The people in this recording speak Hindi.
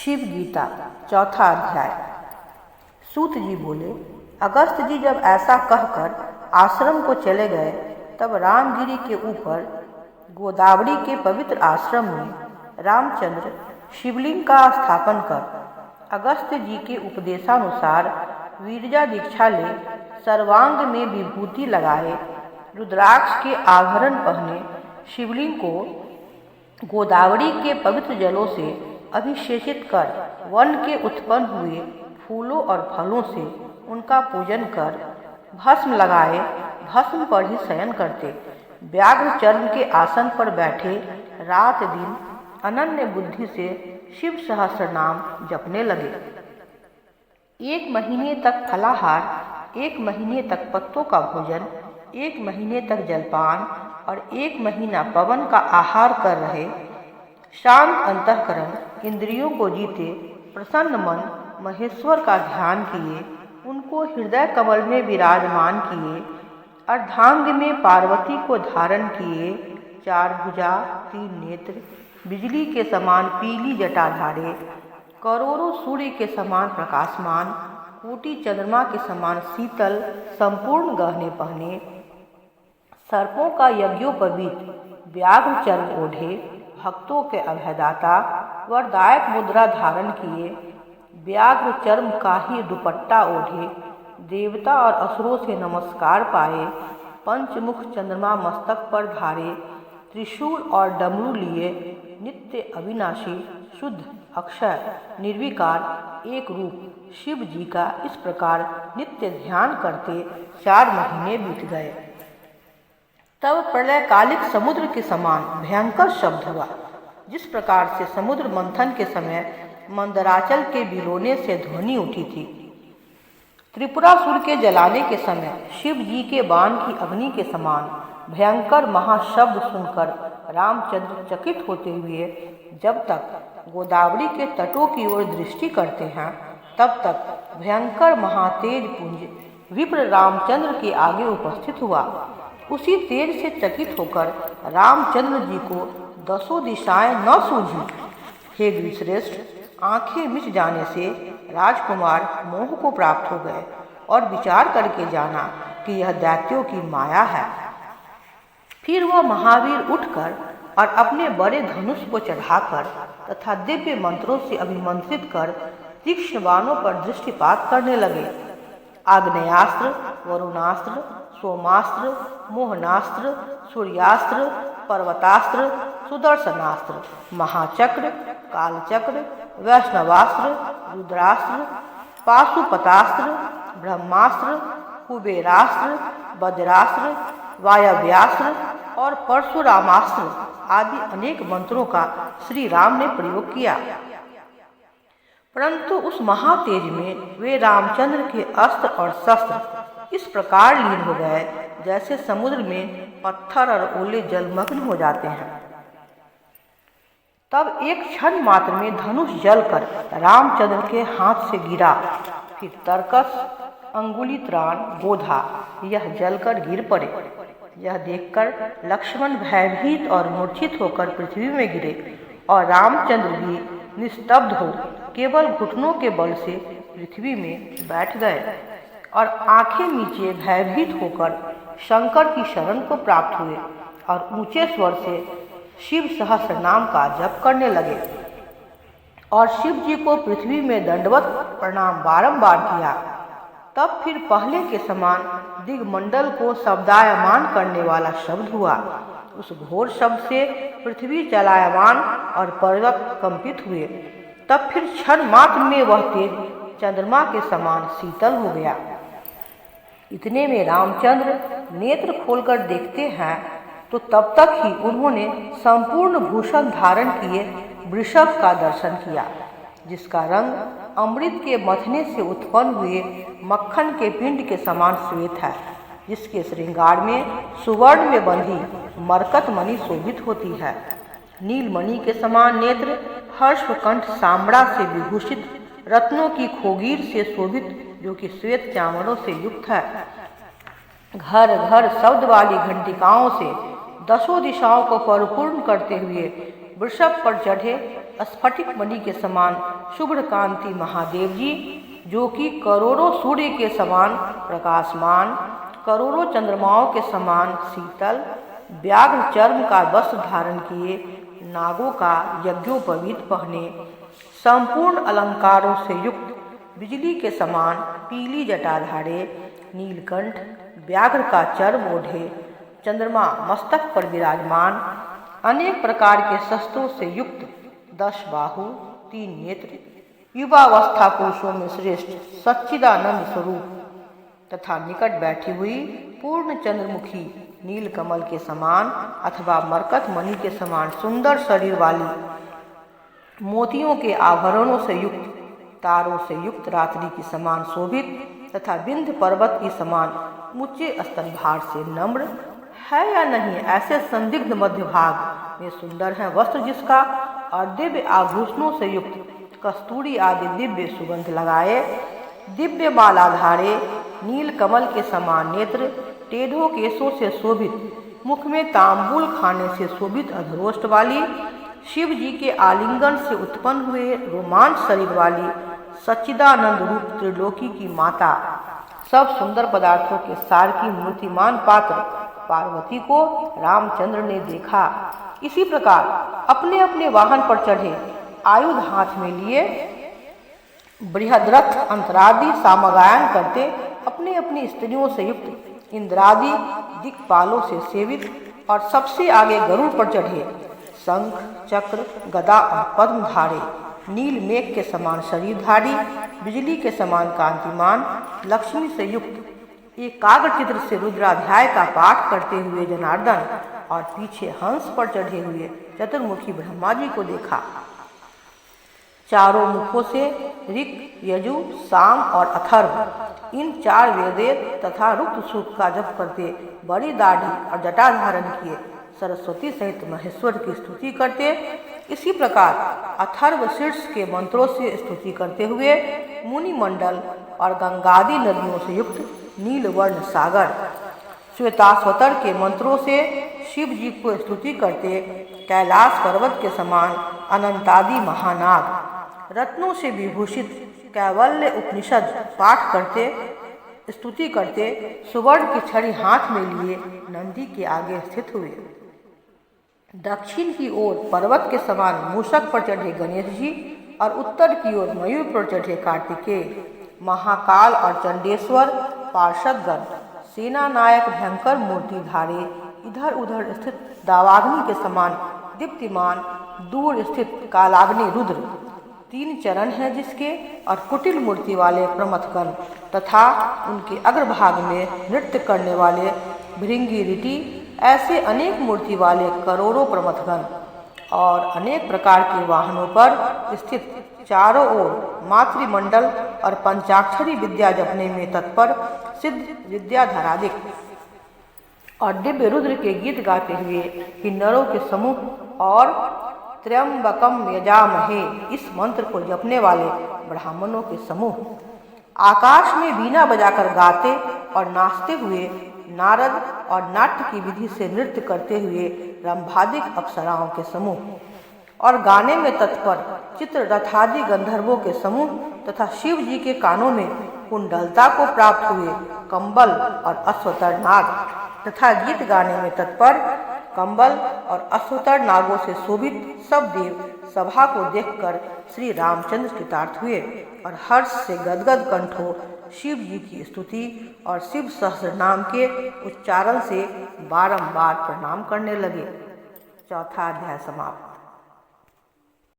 शिव गीता चौथा अध्याय। सूत जी बोले, अगस्त जी जब ऐसा कहकर आश्रम को चले गए तब रामगिरी के ऊपर गोदावरी के पवित्र आश्रम में रामचंद्र शिवलिंग का स्थापन कर अगस्त जी के उपदेशानुसार वीरजा दीक्षा ले, सर्वांग में विभूति लगाए, रुद्राक्ष के आभरण पहने, शिवलिंग को गोदावरी के पवित्र जलों से अभिषेचित कर वन के उत्पन्न हुए फूलों और फलों से उनका पूजन कर भस्म लगाए, भस्म पर ही शयन करते, व्याघ्र चर्म के आसन पर बैठे रात दिन अनन्य बुद्धि से शिव सहस्र नाम जपने लगे। 1 महीने तक फलाहार, 1 महीने तक पत्तों का भोजन, 1 महीने तक जलपान और 1 महीना पवन का आहार कर रहे। शांत अंतःकरण, इंद्रियों को जीते, प्रसन्न मन महेश्वर का ध्यान किए, उनको हृदय कमल में विराजमान किए, अर्धांग में पार्वती को धारण किए, 4 भुजा, 3 नेत्र, बिजली के समान पीली जटाधारे, करोड़ों सूर्य के समान प्रकाशमान, कोटि चंद्रमा के समान शीतल, संपूर्ण गहने पहने, सर्पों का यज्ञोपवीत व्याघ्र चर्म ओढ़े, भक्तों के अभयदाता वरदायक मुद्रा धारण किए, व्याघ्र चर्म का ही दुपट्टा ओढ़े, देवता और असुरों से नमस्कार पाए, पंचमुख चंद्रमा मस्तक पर धारे, त्रिशूल और डमरू लिए, नित्य अविनाशी शुद्ध अक्षय निर्विकार एक रूप शिव जी का इस प्रकार नित्य ध्यान करते 4 महीने बीत गए। तब प्रलयकालिक समुद्र के समान भयंकर शब्द हुआ, जिस प्रकार से समुद्र मंथन के समय मंदराचल के बिलोने से ध्वनि उठी थी। त्रिपुरासुर के जलाने के समय शिव जी के बाण की अग्नि के समान भयंकर महाशब्द सुनकर रामचंद्र चकित होते हुए जब तक गोदावरी के तटों की ओर दृष्टि करते हैं, तब तक भयंकर महातेज पुंज विप्र रामचंद्र के आगे उपस्थित हुआ। उसी तेज से चकित होकर रामचंद्र जी को 10 दिशाएं न सूझी। हे द्विश्रेष्ठ, आंखें मिच जाने से राजकुमार मोह को प्राप्त हो गए और विचार करके जाना कि यह दैत्यों की माया है। फिर वह महावीर उठकर और अपने बड़े धनुष को चढ़ाकर तथा दिव्य मंत्रों से अभिमंत्रित कर तीक्ष्ण बाणों पर दृष्टिपात करने लगे। आग्नेयास्त्र, वरुणास्त्र, सोमास्त्र, मोहनास्त्र, सूर्यास्त्र, पर्वतास्त्र, सुदर्शनास्त्र, महाचक्र, कालचक्र, वैष्णवास्त्र, रुद्रास्त्र, पाशुपतास्त्र, ब्रह्मास्त्र, कुबेरास्त्र, वज्रास्त्र, वायव्यास्त्र और परशुरामास्त्र आदि अनेक मंत्रों का श्री राम ने प्रयोग किया। परंतु उस महातेज में वे रामचंद्र के अस्त्र और शस्त्र इस प्रकार लीन हो गए जैसे समुद्र में पत्थर और ओले जलमग्न हो जाते हैं। तब एक क्षण मात्र में धनुष जलकर रामचंद्र के हाथ से गिरा। फिर तरकस, अंगुली त्राण, बोधा यह जलकर गिर पड़े। यह देखकर लक्ष्मण भयभीत और मूर्छित होकर पृथ्वी में गिरे और रामचंद्र भी निस्तब्ध हो केवल घुटनों के बल से पृथ्वी में बैठ गए और आंखें नीचे भयभीत होकर शंकर की शरण को प्राप्त हुए और ऊंचे स्वर से शिव सहस्र नाम का जप करने लगे और शिव जी को पृथ्वी में दंडवत प्रणाम बारंबार किया। तब फिर पहले के समान दिग्मंडल को शब्दायमान करने वाला शब्द हुआ। उस घोर शब्द से पृथ्वी चलायमान और पर्वत कंपित हुए। तब फिर क्षण मात्र में वह तेज चंद्रमा के समान शीतल हो गया। इतने में रामचंद्र नेत्र खोलकर देखते हैं तो तब तक ही उन्होंने संपूर्ण भूषण धारण किए वृषभ का दर्शन किया, जिसका रंग अमृत के मथने से उत्पन्न हुए मक्खन के पिंड के समान श्वेत है, जिसके श्रृंगार में सुवर्ण में बंधी मरकत मणि शोभित होती है। नीलमणि के समान नेत्र, हर्षकंठ सामड़ा से विभूषित, रत्नों की खोगीर से शोभित जो कि श्वेत चामरों से युक्त है। घर घर शब्द वाली घंटिकाओं से 10 दिशाओं को परिपूर्ण करते हुए वृषभ पर चढ़े स्फटिक मणि के समान शुभ्र कांति महादेव जी, जो कि करोड़ों सूर्य के समान प्रकाशमान, करोड़ों चंद्रमाओं के समान शीतल, व्याघ्र चर्म का वस्त्र धारण किए, नागों का यज्ञोपवीत पहने, संपूर्ण अलंकारों से युक्त, बिजली के समान पीली जटाधारे, नीलकंठ, व्याघ्र का चर्म ओढ़े, चंद्रमा मस्तक पर विराजमान, अनेक प्रकार के शस्त्रों से युक्त, 10 बाहु, 3 नेत्र, युवावस्था पुरुषों में श्रेष्ठ सच्चिदानंद स्वरूप तथा निकट बैठी हुई पूर्ण चंद्रमुखी नीलकमल के समान अथवा मरकत मणि के समान सुंदर शरीर वाली, मोतियों के आभरणों से युक्त, तारों से युक्त रात्रि की समान शोभित तथा विंध्य पर्वत की समान ऊंचे स्तनभार से नम्र है या नहीं, ऐसे संदिग्ध मध्य भाग में सुंदर है वस्त्र जिसका, और दिव्य आभूषणों से युक्त, कस्तूरी आदि दिव्य सुगंध लगाए, दिव्य मालाधारे, नील कमल के समान नेत्र, टेढ़ों केशों से शोभित, मुख में तांबूल खाने से शोभित अधरोष्ट वाली, शिव जी के आलिंगन से उत्पन्न हुए रोमांच शरीर वाली, सच्चिदानंद रूप त्रिलोकी की माता, सब सुंदर पदार्थों के सार की मूर्तिमान पात्र पार्वती को रामचंद्र ने देखा। इसी प्रकार अपने अपने वाहन पर चढ़े, आयुध हाथ में लिए, बृहद्रथ अंतरादि सामगायन करते, अपने अपनी स्त्रियों से युक्त, इंद्रादि दिक्पालों से सेवित और सबसे आगे गरुड़ पर चढ़े, शंख चक्र गदा और पद्मधारे, नील मेघ के समान शरीरधारी, बिजली के समान कांतिमान, लक्ष्मी से युक्त, एकाग्र चित्र से रुद्राध्याय का पाठ करते हुए जनार्दन और पीछे हंस पर चढ़े हुए चतुर्मुखी ब्रह्मा जी को देखा। चारों मुखों से ऋक्, यजु, साम और अथर्व, इन 4 वेदों तथा रुक्त सूक्त का जप करते, बड़ी दाढ़ी और जटा धारण किए, सरस्वती सहित महेश्वर की स्तुति करते। इसी प्रकार अथर्व शीर्ष के मंत्रों से स्तुति करते हुए मुनि मंडल और गंगादि नदियों से युक्त नीलवर्ण सागर, श्वेताश्वतर के मंत्रों से शिव जी को स्तुति करते, कैलाश पर्वत के समान अनंतादि महानाग, रत्नों से विभूषित कैवल्य उपनिषद पाठ करते, स्तुति करते, सुवर्ण की छड़ी हाथ में लिए नंदी के आगे स्थित हुए। दक्षिण की ओर पर्वत के समान मूषक पर चढ़े गणेश जी और उत्तर की ओर मयूर पर चढ़े कार्तिकेय, महाकाल और चंडेश्वर पार्षदगण, सेना नायक भयंकर मूर्तिधारे, इधर उधर स्थित दावाग्नि के समान दीप्तिमान, दूर स्थित कालाग्नि रुद्र, 3 चरण हैं जिसके, और कुटिल मूर्ति वाले प्रमथगण तथा उनके अग्रभाग में नृत्य करने वाले भृंगी ऋटि, ऐसे अनेक मूर्ति वाले करोड़ों प्रमथगण और अनेक प्रकार के वाहनों पर स्थित चारों ओर मातृमंडल और पंचाक्षरी विद्या जपने में तत्पर सिद्ध विद्याधराधिक और दिव्य रुद्र के गीत गाते हुए किन्नरों के समूह और त्र्यंबकम यजामहे इस मंत्र को जपने वाले ब्राह्मणों के समूह, आकाश में वीणा बजाकर गाते और नाचते हुए नारद और नाट्य की विधि से नृत्य करते हुए रंभादिक अप्सराओं के समूह, और गाने में तत्पर चित्ररथादि गंधर्वों के समूह तथा शिव जी के कानों में कुंडलता को प्राप्त हुए कंबल और अश्वतर नाग तथा गीत गाने में तत्पर कंबल और अश्वतर नागों से शोभित सब देव सभा को देखकर श्री रामचंद्र कृतार्थ हुए और हर्ष से गदगद कंठों शिव जी की स्तुति और शिव सहस्र नाम के उच्चारण से बारंबार प्रणाम करने लगे। चौथा अध्याय समाप्त।